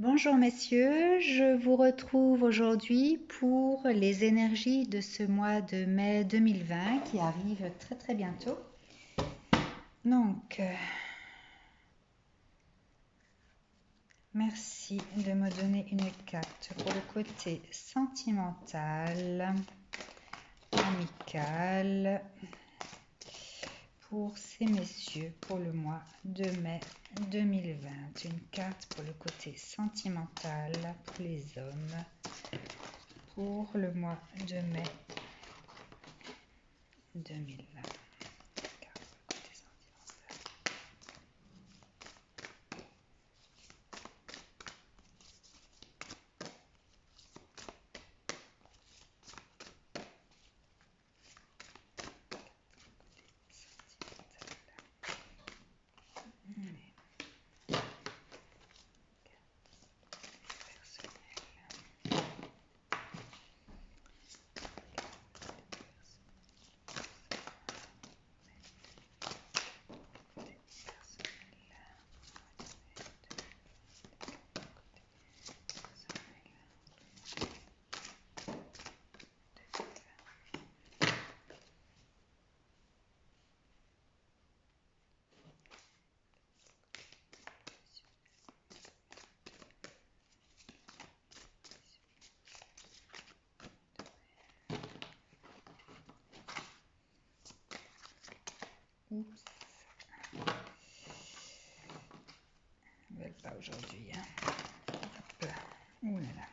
Bonjour messieurs, je vous retrouve aujourd'hui pour les énergies de ce mois de mai 2020 qui arrive très très bientôt. Donc, merci de me donner une carte pour le côté sentimental, amical, pour ces messieurs pour le mois de mai 2020. Une carte pour le côté sentimental pour les hommes pour le mois de mai 2020. Carte pour le côté sentimental. Oups. Ils ne veulent pas aujourd'hui. Hein. Hop là. Ouh là là.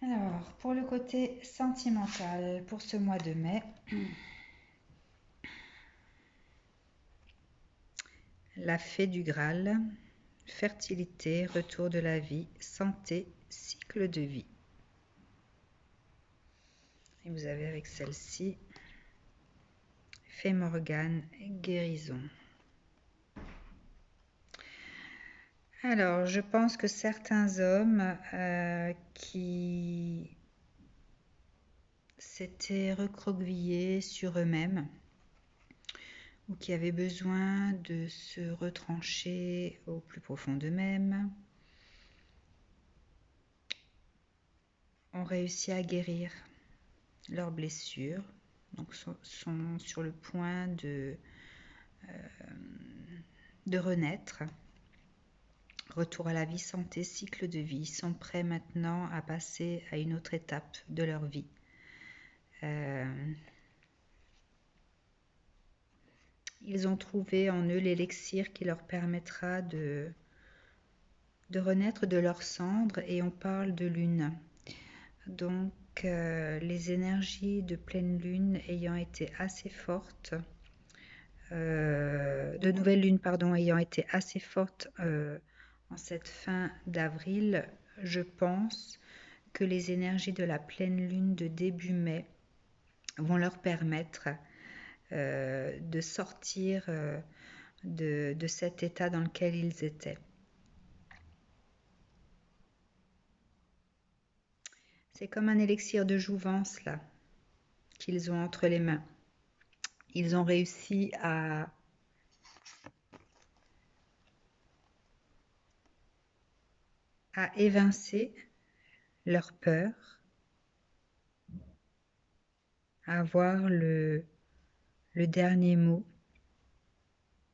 Alors, pour le côté sentimental, pour ce mois de mai, la fée du Graal, fertilité, retour de la vie, santé, cycle de vie. Et vous avez avec celle-ci, fée Morgane, guérison. Alors, je pense que certains hommes qui s'étaient recroquevillés sur eux-mêmes ou qui avaient besoin de se retrancher au plus profond d'eux-mêmes ont réussi à guérir leurs blessures, donc sont sur le point de renaître retour à la vie, santé, cycle de vie. Ils sont prêts maintenant à passer à une autre étape de leur vie. Ils ont trouvé en eux l'élixir qui leur permettra de renaître de leurs cendres, et on parle de lune. Donc les énergies de pleine lune ayant été assez fortes, de nouvelle lune, pardon, ayant été assez fortes en cette fin d'avril, je pense que les énergies de la pleine lune de début mai vont leur permettre de sortir de cet état dans lequel ils étaient. C'est comme un élixir de jouvence là qu'ils ont entre les mains. Ils ont réussi à évincer leur peur, à avoir le dernier mot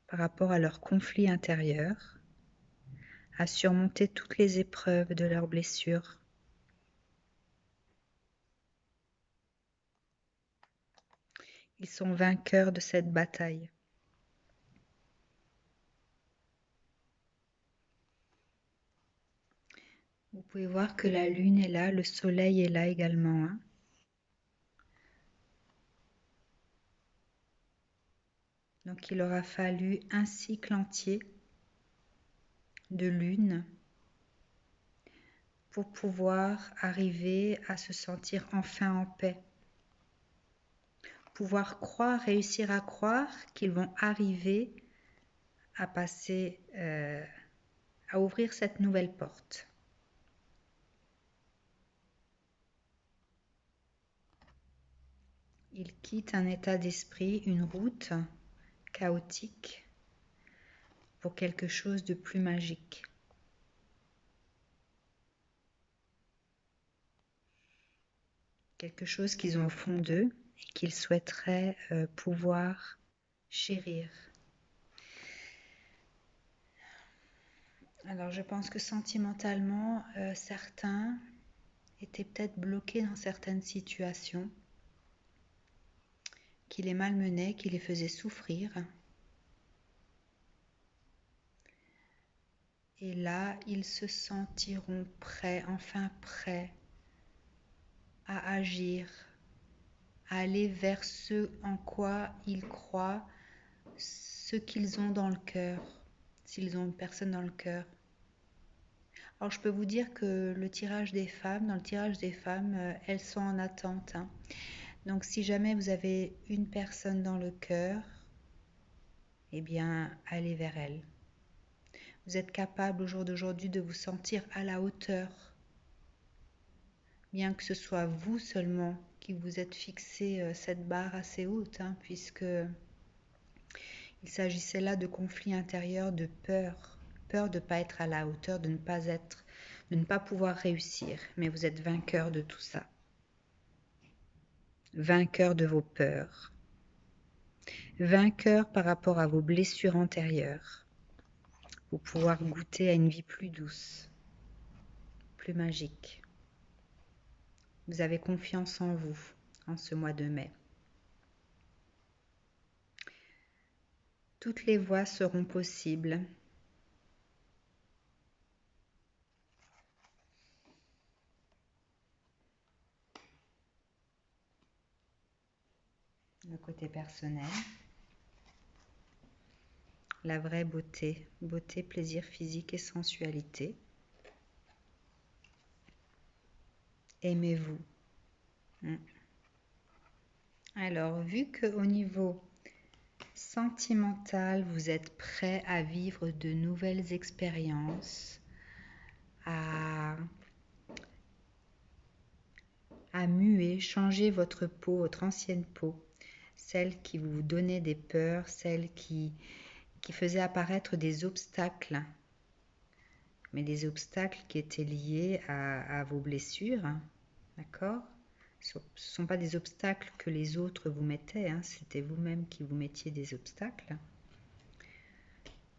par rapport à leur conflit intérieur, à surmonter toutes les épreuves de leurs blessures. Ils sont vainqueurs de cette bataille. Vous pouvez voir que la lune est là, le soleil est là également. Hein. Donc il aura fallu un cycle entier de lune pour pouvoir arriver à se sentir enfin en paix. Pouvoir croire, réussir à croire qu'ils vont arriver à passer, à ouvrir cette nouvelle porte. Ils quittent un état d'esprit, une route chaotique pour quelque chose de plus magique. Quelque chose qu'ils ont au fond d'eux et qu'ils souhaiteraient pouvoir chérir. Alors je pense que sentimentalement, certains étaient peut-être bloqués dans certaines situations qui les malmenaient, qui les faisaient souffrir. Et là, ils se sentiront prêts, enfin prêts à agir, à aller vers ce en quoi ils croient, ce qu'ils ont dans le cœur, s'ils ont une personne dans le cœur. Alors je peux vous dire que le tirage des femmes, dans le tirage des femmes, elles sont en attente. Hein. Donc si jamais vous avez une personne dans le cœur, eh bien allez vers elle. Vous êtes capable au jour d'aujourd'hui de vous sentir à la hauteur, bien que ce soit vous seulement qui vous êtes fixé cette barre assez haute, hein, puisque il s'agissait là de conflits intérieurs, de peur de ne pas être à la hauteur, de ne pas pouvoir réussir. Mais vous êtes vainqueur de tout ça, vainqueur de vos peurs, vainqueur par rapport à vos blessures antérieures, pour pouvoir goûter à une vie plus douce, plus magique. Vous avez confiance en vous en ce mois de mai. Toutes les voies seront possibles. Le côté personnel. La vraie beauté. Beauté, plaisir physique et sensualité. Aimez-vous. Alors, vu qu'au niveau sentimental, vous êtes prêt à vivre de nouvelles expériences, à muer, changer votre peau, votre ancienne peau, celle qui vous donnait des peurs, celle qui faisait apparaître des obstacles, mais des obstacles qui étaient liés à vos blessures, d'accord ? Ce ne sont pas des obstacles que les autres vous mettaient, hein, c'était vous-même qui vous mettiez des obstacles.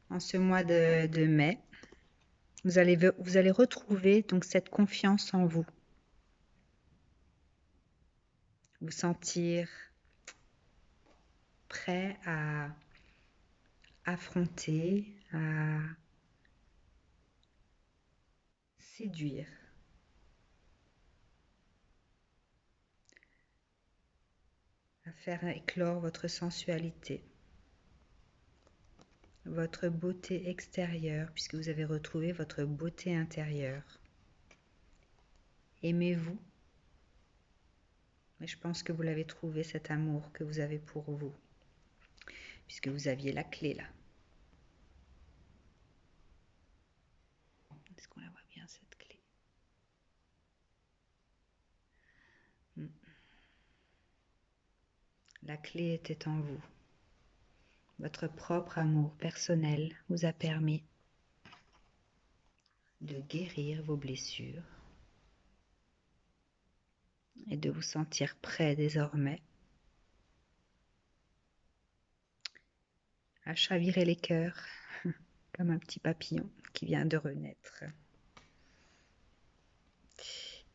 En ce mois de mai, Vous allez retrouver donc cette confiance en vous. Vous sentir prêt à affronter, à séduire. À faire éclore votre sensualité, votre beauté extérieure, puisque vous avez retrouvé votre beauté intérieure. Aimez-vous. Et je pense que vous l'avez trouvé, cet amour que vous avez pour vous, puisque vous aviez la clé là. Est-ce qu'on la voit bien, cette clé? La clé était en vous. Votre propre amour personnel vous a permis de guérir vos blessures et de vous sentir prêt désormais à chavirer les cœurs comme un petit papillon qui vient de renaître,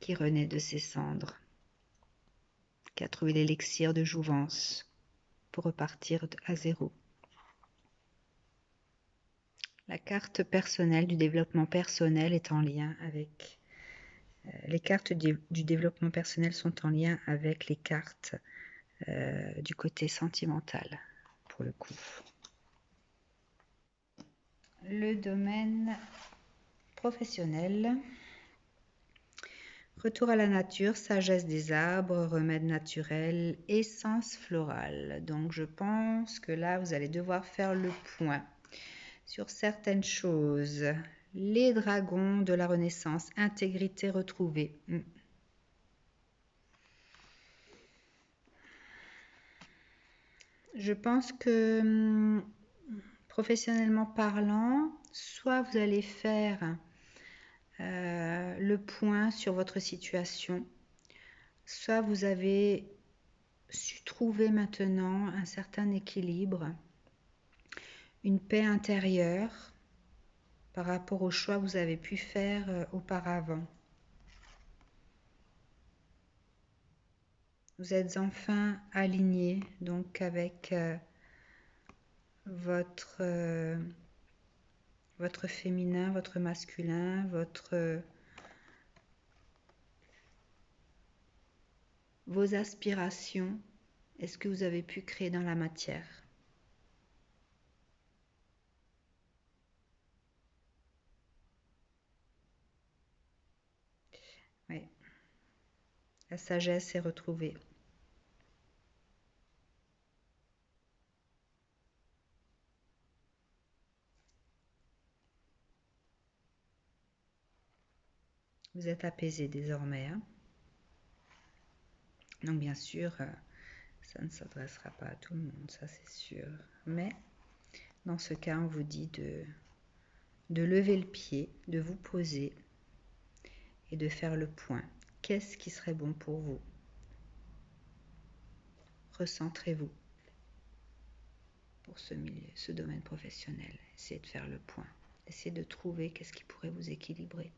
qui renaît de ses cendres, qui a trouvé l'élixir de jouvence pour repartir à zéro. La carte personnelle du développement personnel est en lien avec... les cartes du développement personnel sont en lien avec les cartes du côté sentimental, pour le coup. Le domaine professionnel. Retour à la nature, sagesse des arbres, remèdes naturels, essence florale. Donc je pense que là, vous allez devoir faire le point sur certaines choses. Les dragons de la Renaissance, intégrité retrouvée. Je pense que professionnellement parlant, soit vous allez faire le point sur votre situation, soit vous avez su trouver maintenant un certain équilibre, une paix intérieure par rapport aux choix que vous avez pu faire auparavant. Vous êtes enfin aligné donc avec votre féminin, votre masculin, vos aspirations et ce que vous avez pu créer dans la matière. Oui. La sagesse est retrouvée. Vous êtes apaisé désormais. Hein? Donc bien sûr, ça ne s'adressera pas à tout le monde, ça c'est sûr. Mais dans ce cas, on vous dit de lever le pied, de vous poser et de faire le point. Qu'est-ce qui serait bon pour vous? Recentrez-vous pour ce domaine professionnel. Essayez de faire le point. Essayez de trouver qu'est-ce qui pourrait vous équilibrer.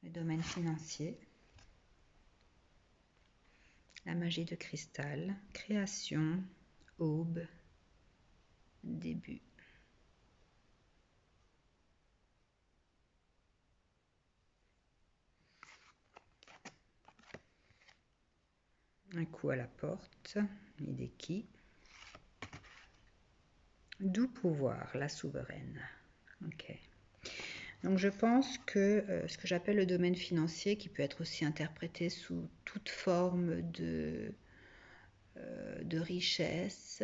Le domaine financier. La magie de cristal. Création, aube, début. Un coup à la porte, idée qui. Doux pouvoir, la souveraine. Ok. Donc je pense que ce que j'appelle le domaine financier, qui peut être aussi interprété sous toute forme de richesse,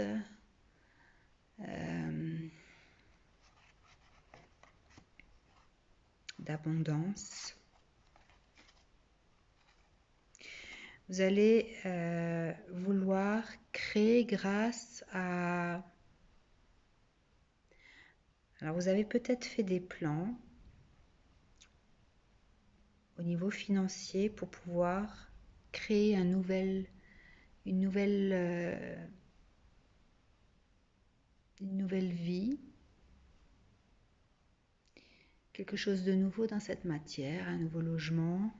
d'abondance. Vous allez vouloir créer grâce à... Alors vous avez peut-être fait des plans au niveau financier pour pouvoir créer un nouvel une nouvelle vie, quelque chose de nouveau dans cette matière, un nouveau logement,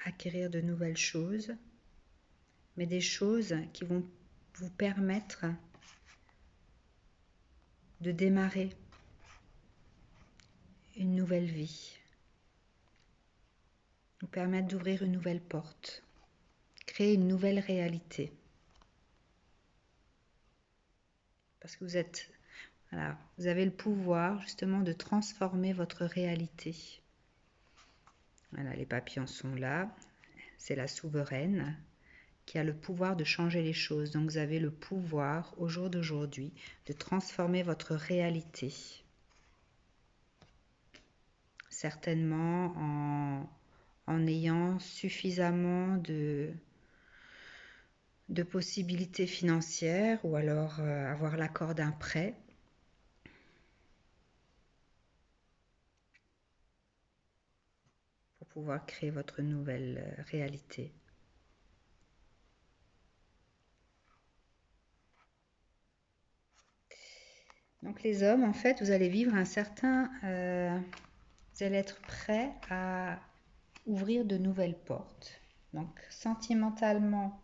acquérir de nouvelles choses, mais des choses qui vont vous permettre de démarrer une nouvelle vie, vous permettre d'ouvrir une nouvelle porte, créer une nouvelle réalité. Parce que vous avez le pouvoir justement de transformer votre réalité. Voilà, les papillons sont là, c'est la souveraine qui a le pouvoir de changer les choses. Donc vous avez le pouvoir au jour d'aujourd'hui de transformer votre réalité. Certainement en ayant suffisamment de possibilités financières ou alors avoir l'accord d'un prêt. Pour pouvoir créer votre nouvelle réalité. Donc les hommes, en fait, vous allez vivre un certain... vous allez être prêt à ouvrir de nouvelles portes. Donc sentimentalement,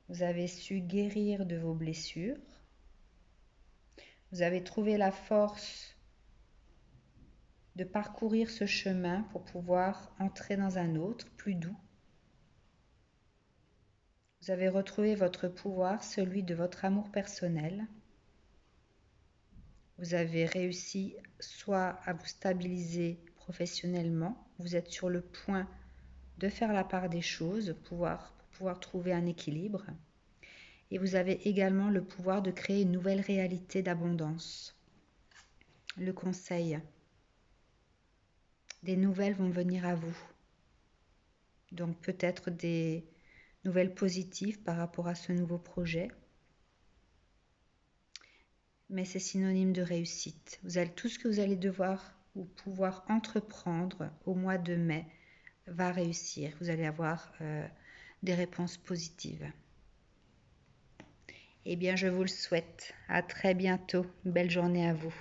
vous avez su guérir de vos blessures. Vous avez trouvé la force de parcourir ce chemin pour pouvoir entrer dans un autre, plus doux. Vous avez retrouvé votre pouvoir, celui de votre amour personnel. Vous avez réussi soit à vous stabiliser professionnellement, vous êtes sur le point de faire la part des choses pour pouvoir trouver un équilibre. Et vous avez également le pouvoir de créer une nouvelle réalité d'abondance. Le conseil, des nouvelles vont venir à vous. Donc peut-être des nouvelles positives par rapport à ce nouveau projet. Mais c'est synonyme de réussite. Tout ce que vous allez devoir ou pouvoir entreprendre au mois de mai va réussir. Vous allez avoir des réponses positives. Eh bien, je vous le souhaite. À très bientôt. Belle journée à vous.